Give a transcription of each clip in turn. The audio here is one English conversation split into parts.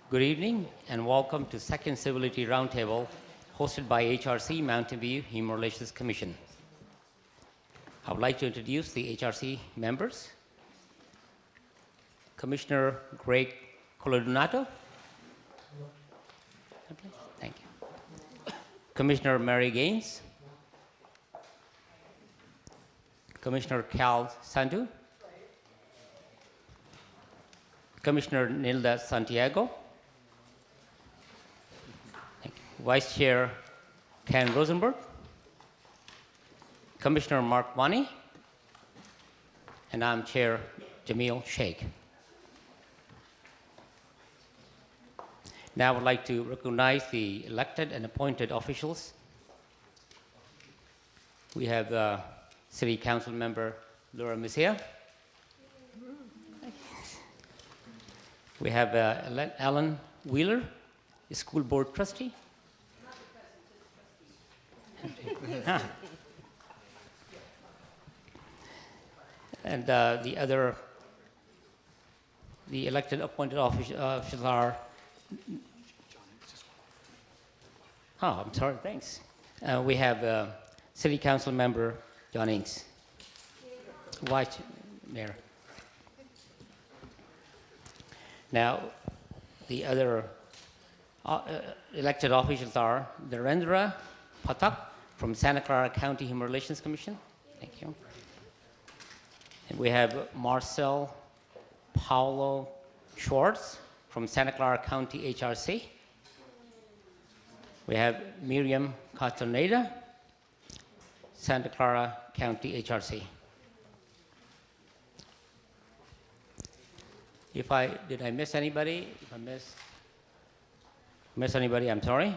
Good evening and welcome to second Civility Roundtable hosted by HRC Mountain View Human Relations Commission. I would like to introduce the HRC members. Commissioner Greg Colodonato. Thank you. Commissioner Mary Gaines. Commissioner Cal Sandu. Commissioner Nilda Santiago. Vice Chair Ken Rosenberg. Commissioner Mark Wani. And I'm Chair Jamil Sheikh. Now I would like to recognize the elected and appointed officials. We have City Council Member Laura Messiah. We have Alan Wheeler, the School Board Trustee. And the elected appointed officials are, I'm sorry, thanks. We have City Council Member John Inks, Vice Mayor. Now, the other elected officials are Narendra Pathak from Santa Clara County Human Relations Commission. Thank you. And we have Marcel Paulo Schwartz from Santa Clara County HRC. We have Miriam Castaneda, Santa Clara County HRC. Did I miss anybody? If I miss anybody, I'm sorry.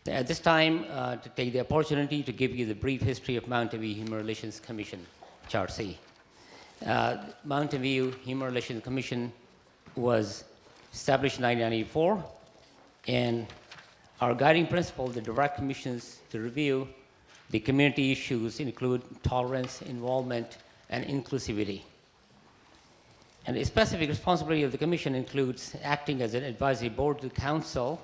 At this time, to take the opportunity to give you the brief history of Mountain View Human Relations Commission, HRC. Mountain View Human Relations Commission was established in 1994, and our guiding principle, the direct commissions to review the community issues include tolerance, involvement, and inclusivity. And the specific responsibility of the Commission includes acting as an advisory board to Council,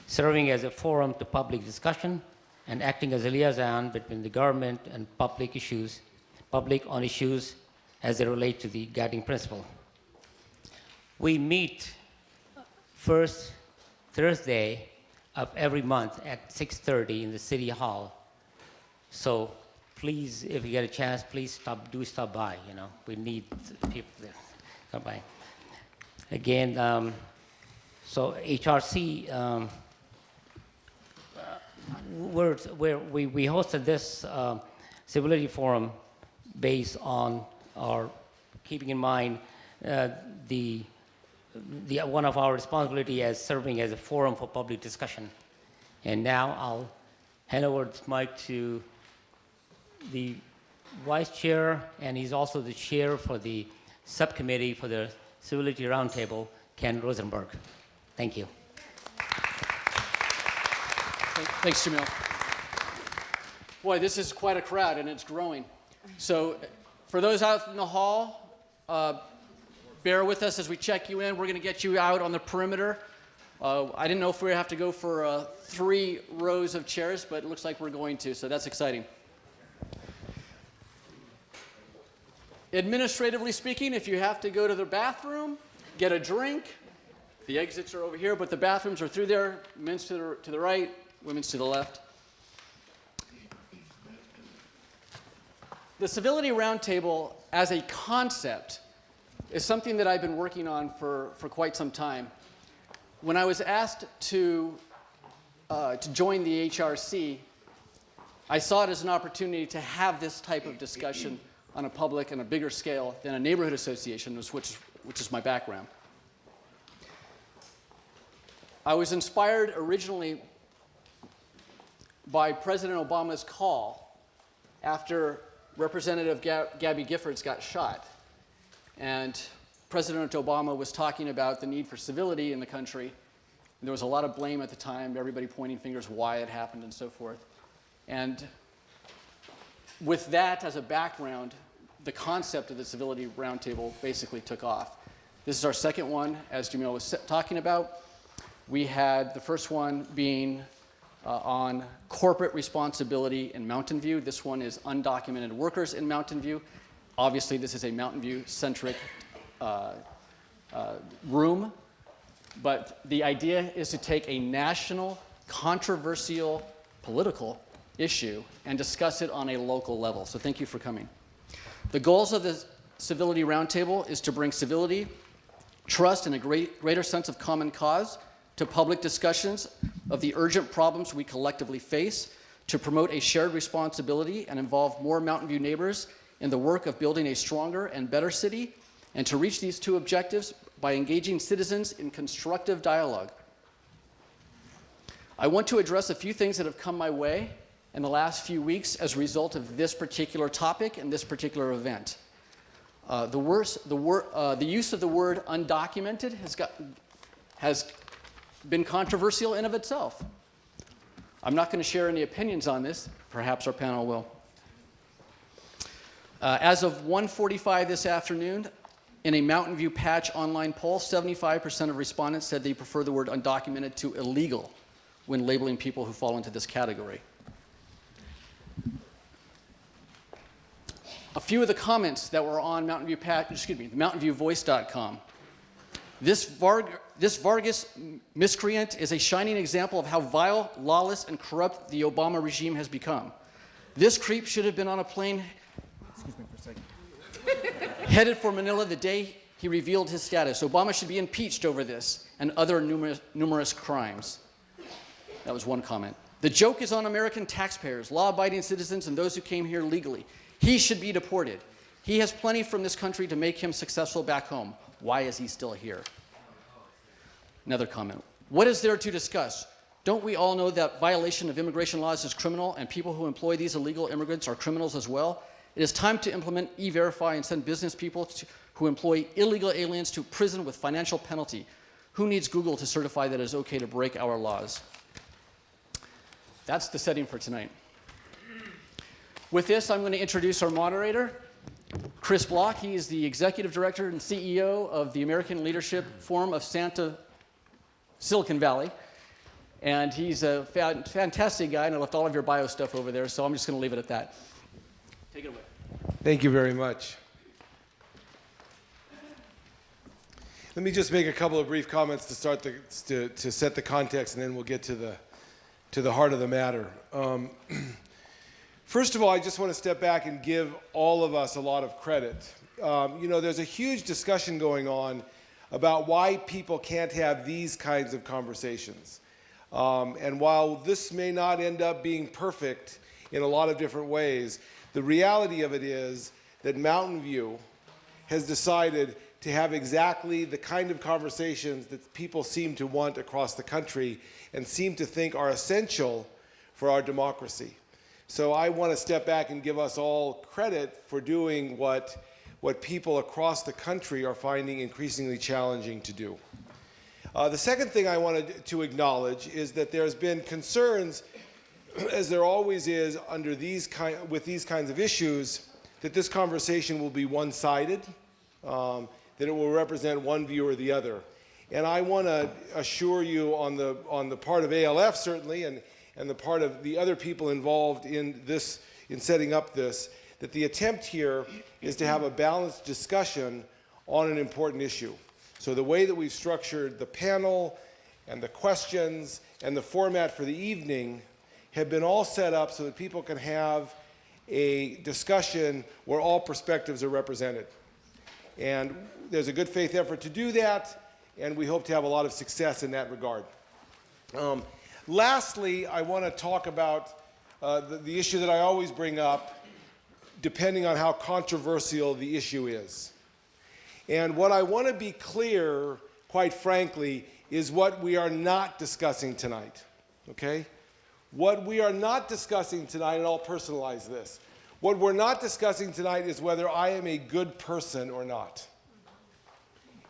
serving as a forum to public discussion, and acting as a liaison between the government and public on issues as they relate to the guiding principle. We meet first Thursday of every month at 6:30 in the City Hall. So please, if you get a chance, please stop by. We need people there. Come by. Again, so HRC, we hosted this Civility Forum based on our keeping in mind one of our responsibility as serving as a forum for public discussion. And now I'll hand over the mic to the Vice Chair, and he's also the Chair for the Subcommittee for the Civility Roundtable, Ken Rosenberg. Thank you. Thanks, Jamil. Boy, this is quite a crowd, and it's growing. So for those out in the hall, bear with us as we check you in. We're going to get you out on the perimeter. I didn't know if we have to go for 3 rows of chairs, but it looks like we're going to, so that's exciting. Administratively speaking, if you have to go to the bathroom, get a drink, the exits are over here, but the bathrooms are through there, men's to the right, women's to the left. The Civility Roundtable as a concept is something that I've been working on for quite some time. When I was asked to join the HRC, I saw it as an opportunity to have this type of discussion on a public and a bigger scale than a neighborhood association, which is my background. I was inspired originally by President Obama's call after Representative Gabby Giffords got shot. And President Obama was talking about the need for civility in the country. And there was a lot of blame at the time, everybody pointing fingers why it happened and so forth. And with that as a background, the concept of the Civility Roundtable basically took off. This is our second one, as Jamil was talking about. We had the first one being on corporate responsibility in Mountain View. This one is undocumented workers in Mountain View. Obviously, this is a Mountain View-centric room, but the idea is to take a national, controversial, political issue and discuss it on a local level. So thank you for coming. The goals of the Civility Roundtable is to bring civility, trust, and a greater sense of common cause to public discussions of the urgent problems we collectively face, to promote a shared responsibility and involve more Mountain View neighbors in the work of building a stronger and better city, and to reach these two objectives by engaging citizens in constructive dialogue. I want to address a few things that have come my way in the last few weeks as a result of this particular topic and this particular event. The use of the word undocumented has been controversial in of itself. I'm not going to share any opinions on this. Perhaps our panel will. As of 1:45 this afternoon, in a Mountain View Patch online poll, 75% of respondents said they prefer the word undocumented to illegal when labeling people who fall into this category. A few of the comments that were on MountainViewVoice.com. This Vargas miscreant is a shining example of how vile, lawless, and corrupt the Obama regime has become. This creep should have been on a plane headed for Manila the day he revealed his status. Obama should be impeached over this and other numerous crimes. That was one comment. The joke is on American taxpayers, law-abiding citizens, and those who came here legally. He should be deported. He has plenty from this country to make him successful back home. Why is he still here? Another comment. What is there to discuss? Don't we all know that violation of immigration laws is criminal, and people who employ these illegal immigrants are criminals as well? It is time to implement E-Verify and send business people who employ illegal aliens to prison with financial penalty. Who needs Google to certify that it is okay to break our laws? That's the setting for tonight. With this, I'm going to introduce our moderator, Chris Block. He is the Executive Director and CEO of the American Leadership Forum of Silicon Valley. And he's a fantastic guy, and I left all of your bio stuff over there, so I'm just going to leave it at that. Take it away. Thank you very much. Let me just make a couple of brief comments to start to set the context, and then we'll get to the heart of the matter. First of all, I just want to step back and give all of us a lot of credit. You know, there's a huge discussion going on about why people can't have these kinds of conversations. And while this may not end up being perfect in a lot of different ways, the reality of it is that Mountain View has decided to have exactly the kind of conversations that people seem to want across the country and seem to think are essential for our democracy. So I want to step back and give us all credit for doing what people across the country are finding increasingly challenging to do. The second thing I wanted to acknowledge is that there's been concerns, as there always is with these kinds of issues, that this conversation will be one-sided, that it will represent one view or the other. And I want to assure you on the part of ALF certainly, and the part of the other people involved in setting up this, that the attempt here is to have a balanced discussion on an important issue. So the way that we've structured the panel and the questions and the format for the evening have been all set up so that people can have a discussion where all perspectives are represented. And there's a good faith effort to do that, and we hope to have a lot of success in that regard. Lastly, I want to talk about the issue that I always bring up, depending on how controversial the issue is. And what I want to be clear, quite frankly, is what we are not discussing tonight, okay? What we are not discussing tonight, and I'll personalize this, what we're not discussing tonight is whether I am a good person or not.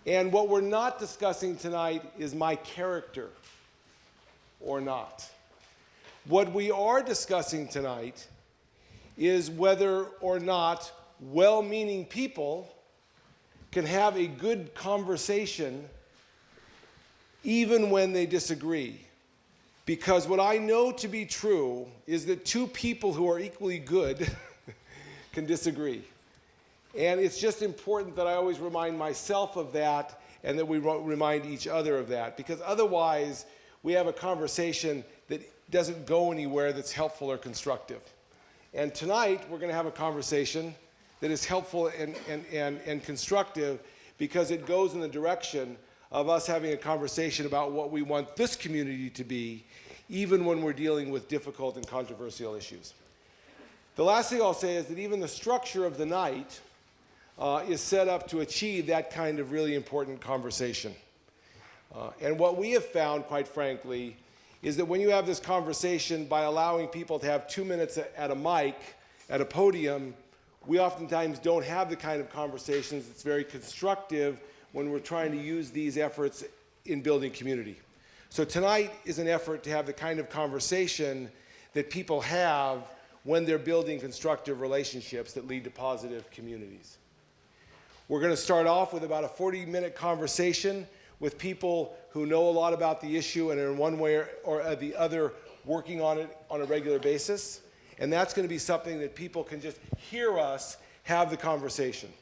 And what we're not discussing tonight is my character or not. What we are discussing tonight is whether or not well-meaning people can have a good conversation even when they disagree. Because what I know to be true is that two people who are equally good can disagree. And it's just important that I always remind myself of that and that we remind each other of that. Because otherwise, we have a conversation that doesn't go anywhere that's helpful or constructive. And tonight, we're going to have a conversation that is helpful and constructive because it goes in the direction of us having a conversation about what we want this community to be, even when we're dealing with difficult and controversial issues. The last thing I'll say is that even the structure of the night is set up to achieve that kind of really important conversation. And what we have found, quite frankly, is that when you have this conversation by allowing people to have 2 minutes at a mic, at a podium, we oftentimes don't have the kind of conversations that's very constructive when we're trying to use these efforts in building community. So tonight is an effort to have the kind of conversation that people have when they're building constructive relationships that lead to positive communities. We're going to start off with about a 40-minute conversation with people who know a lot about the issue and are in one way or the other working on it on a regular basis. And that's going to be something that people can just hear us have the conversation.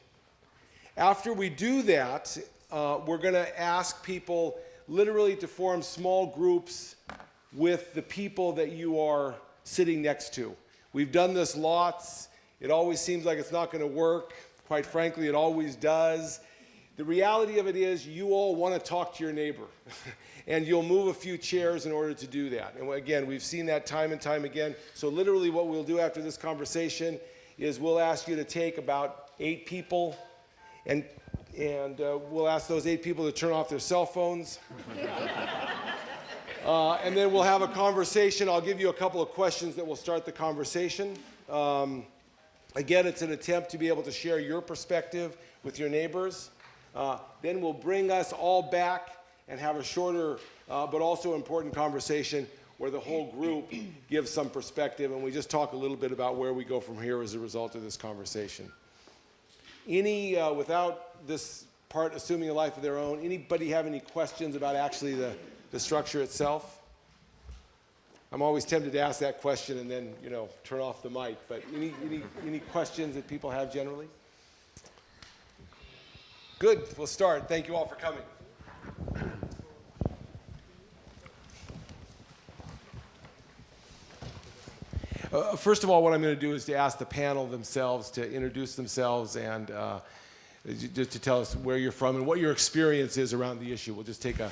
After we do that, we're going to ask people literally to form small groups with the people that you are sitting next to. We've done this lots. It always seems like it's not going to work. Quite frankly, it always does. The reality of it is you all want to talk to your neighbor, and you'll move a few chairs in order to do that. And again, we've seen that time and time again. So literally what we'll do after this conversation is we'll ask you to take about 8 people, and we'll ask those 8 people to turn off their cell phones. And then we'll have a conversation. I'll give you a couple of questions that will start the conversation. Again, it's an attempt to be able to share your perspective with your neighbors. Then we'll bring us all back and have a shorter but also important conversation where the whole group gives some perspective, and we just talk a little bit about where we go from here as a result of this conversation. Without this part assuming a life of their own, anybody have any questions about actually the structure itself? I'm always tempted to ask that question and then, turn off the mic, but any questions that people have generally? Good, we'll start. Thank you all for coming. First of all, what I'm going to do is to ask the panel themselves to introduce themselves and just to tell us where you're from and what your experience is around the issue. We'll just take a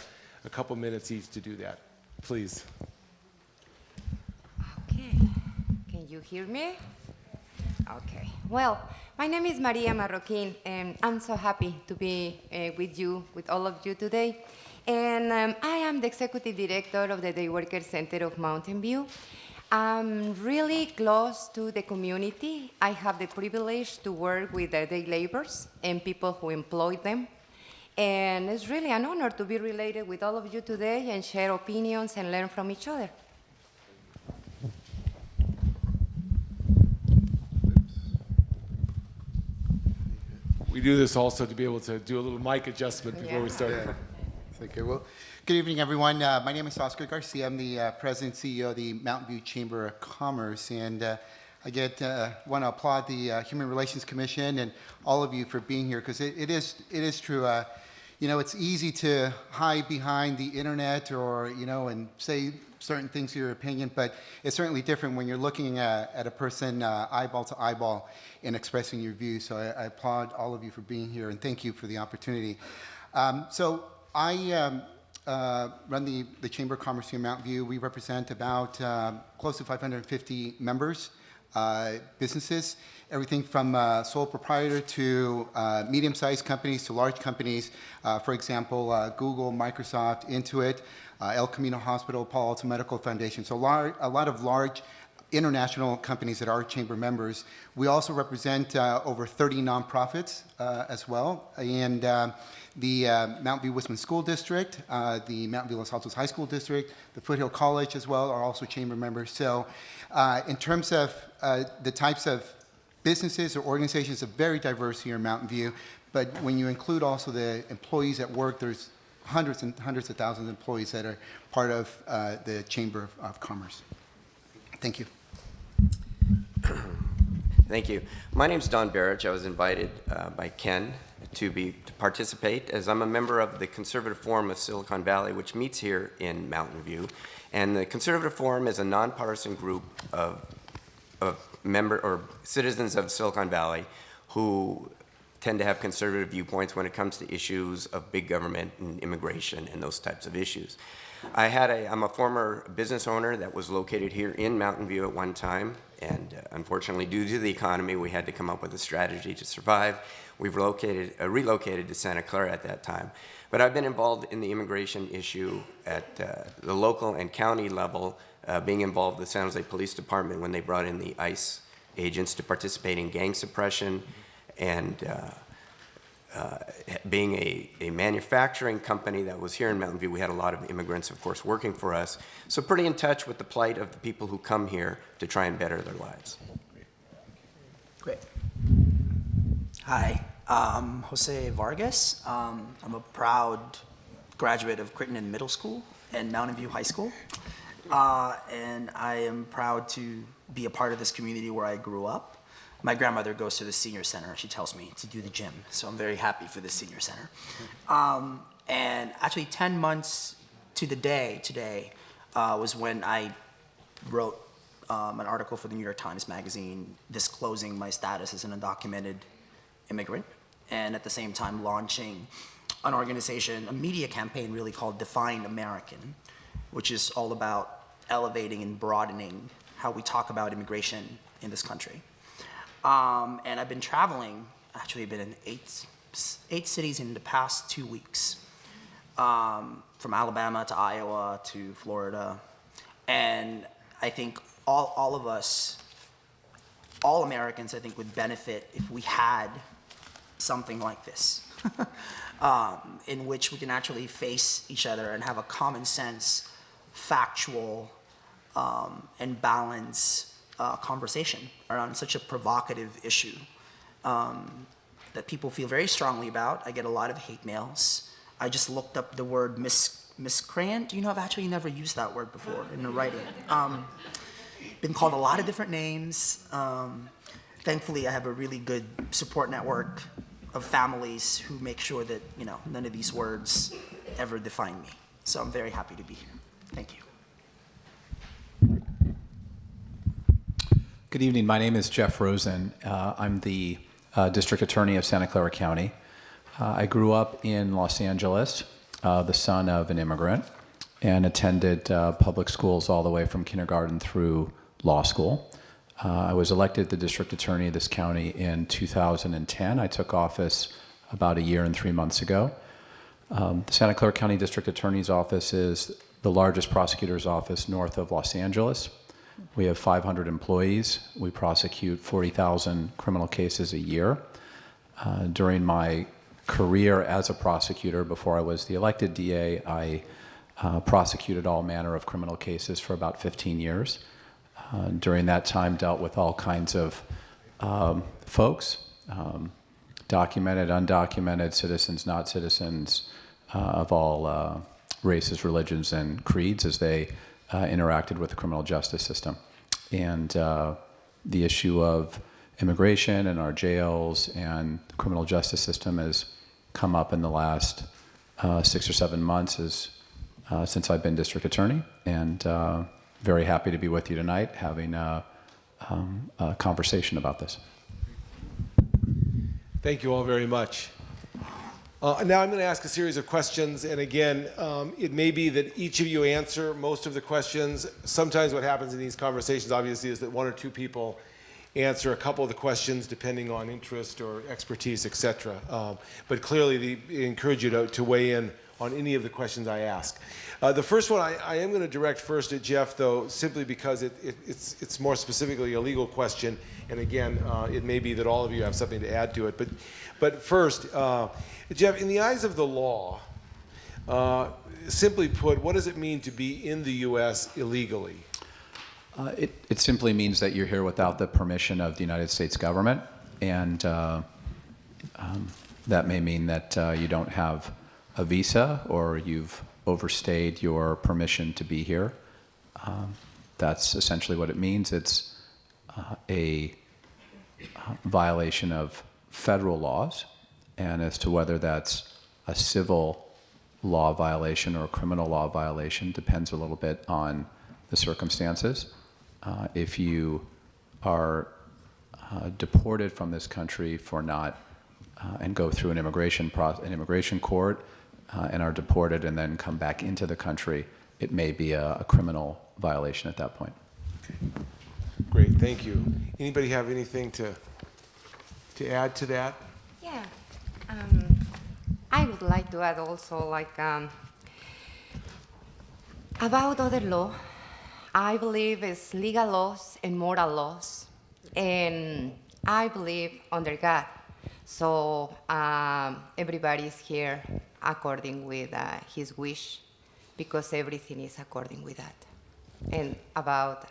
couple minutes each to do that. Please. Okay. Can you hear me? Okay. Well, my name is Maria Marroquin, and I'm so happy to be with all of you today. And I am the Executive Director of the Day Worker Center of Mountain View. I'm really close to the community. I have the privilege to work with the day laborers and people who employ them. And it's really an honor to be related with all of you today and share opinions and learn from each other. We do this also to be able to do a little mic adjustment before we start. Yeah. Okay, well, good evening, everyone. My name is Oscar Garcia. I'm the President and CEO of the Mountain View Chamber of Commerce, and I want to applaud the Human Relations Commission and all of you for being here, because it is true. It's easy to hide behind the internet or and say certain things to your opinion, but it's certainly different when you're looking at a person eyeball to eyeball and expressing your views. So I applaud all of you for being here, and thank you for the opportunity. So I run the Chamber of Commerce here in Mountain View. We represent about close to 550 members, businesses, everything from sole proprietor to medium-sized companies to large companies. For example, Google, Microsoft, Intuit, El Camino Hospital, Palo Alto Medical Foundation. So a lot of large international companies that are chamber members. We also represent over 30 nonprofits as well, and the Mountain View Wisman School District, the Mountain View Los Altos High School District, the Foothill College as well are also chamber members. So in terms of the types of businesses or organizations are very diverse here in Mountain View, But when you include also the employees at work, there's hundreds and hundreds of thousands of employees that are part of the Chamber of Commerce. Thank you. Thank you. My name's Don Barrich. I was invited by Ken to participate as I'm a member of the Conservative Forum of Silicon Valley, which meets here in Mountain View. And the Conservative Forum is a nonpartisan group of citizens of Silicon Valley who tend to have conservative viewpoints when it comes to issues of big government and immigration and those types of issues. I'm a former business owner that was located here in Mountain View at one time, and unfortunately, due to the economy, we had to come up with a strategy to survive. We've relocated to Santa Clara at that time. But I've been involved in the immigration issue at the local and county level, being involved with the San Jose Police Department when they brought in the ICE agents to participate in gang suppression, and being a manufacturing company that was here in Mountain View, we had a lot of immigrants, of course, working for us. So pretty in touch with the plight of the people who come here to try and better their lives. Great. Hi, I'm Jose Vargas. I'm a proud graduate of Crittenden Middle School and Mountain View High School. And I am proud to be a part of this community where I grew up. My grandmother goes to the senior center. She tells me to do the gym, so I'm very happy for the senior center. And actually 10 months to the day today was when I wrote an article for the New York Times Magazine disclosing my status as an undocumented immigrant, and at the same time launching an organization, a media campaign really called Define American, which is all about elevating and broadening how we talk about immigration in this country. And I've been traveling, actually been in eight cities in the past 2 weeks, from Alabama to Iowa to Florida. And I think all of us, all Americans, I think, would benefit if we had something like this, in which we can actually face each other and have a common sense, factual, and balanced conversation around such a provocative issue that people feel very strongly about. I get a lot of hate mails. I just looked up the word miscreant. You know, I've actually never used that word before in the writing. Been called a lot of different names. Thankfully, I have a really good support network of families who make sure that, you know, none of these words ever define me. So I'm very happy to be here. Thank you. Good evening. My name is Jeff Rosen. I'm the District Attorney of Santa Clara County. I grew up in Los Angeles, the son of an immigrant, and attended public schools all the way from kindergarten through law school. I was elected the District Attorney of this county in 2010. I took office about a year and 3 months ago. The Santa Clara County District Attorney's Office is the largest prosecutor's office north of Los Angeles. We have 500 employees. We prosecute 40,000 criminal cases a year. During my career as a prosecutor, before I was the elected DA, I prosecuted all manner of criminal cases for about 15 years. During that time, dealt with all kinds of folks, documented, undocumented, citizens, not citizens, of all races, religions, and creeds as they interacted with the criminal justice system. And the issue of immigration and our jails and the criminal justice system has come up in the last 6 or 7 months since I've been district attorney, and very happy to be with you tonight having a conversation about this. Thank you all very much. Now I'm going to ask a series of questions, and again, it may be that each of you answer most of the questions. Sometimes what happens in these conversations, obviously, is that one or two people answer a couple of the questions depending on interest or expertise, etc. But clearly, I encourage you to weigh in on any of the questions I ask. The first one I am going to direct first at Jeff, though, simply because it's more specifically a legal question, and again, it may be that all of you have something to add to it. But first, Jeff, in the eyes of the law, simply put, what does it mean to be in the U.S. illegally? It simply means that you're here without the permission of the United States government, and That may mean that you don't have a visa or you've overstayed your permission to be here. That's essentially what it means. It's a violation of federal laws, and as to whether that's a civil law violation or a criminal law violation depends a little bit on the circumstances. If you are deported from this country for not and go through an immigration court and are deported and then come back into the country, it may be a criminal violation at that point. Great, thank you. Anybody have anything to add to that? Yeah. I would like to add also, like, about other law. I believe it's legal laws and moral laws, and I believe under God. So everybody is here according with His wish, because everything is according with that. And about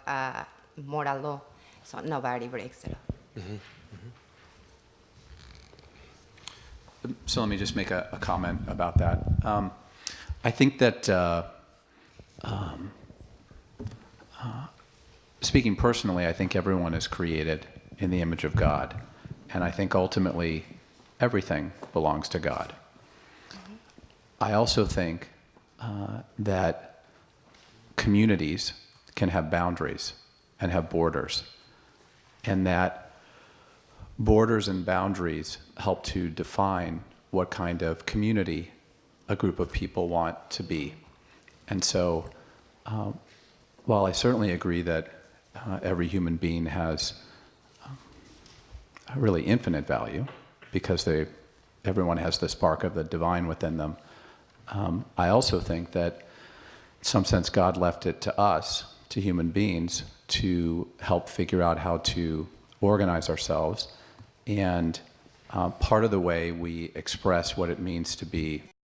moral law, so nobody breaks the law. Mm-hmm. So let me just make a comment about that. I think that speaking personally, I think everyone is created in the image of God. And I think ultimately everything belongs to God. Mm-hmm. I also think that communities can have boundaries and have borders, and that borders and boundaries help to define what kind of community a group of people want to be. And so, while I certainly agree that every human being has a really infinite value, because everyone has the spark of the divine within them, I also think that in some sense God left it to us, to human beings, to help figure out how to organize ourselves. And part of the way we express what it means to be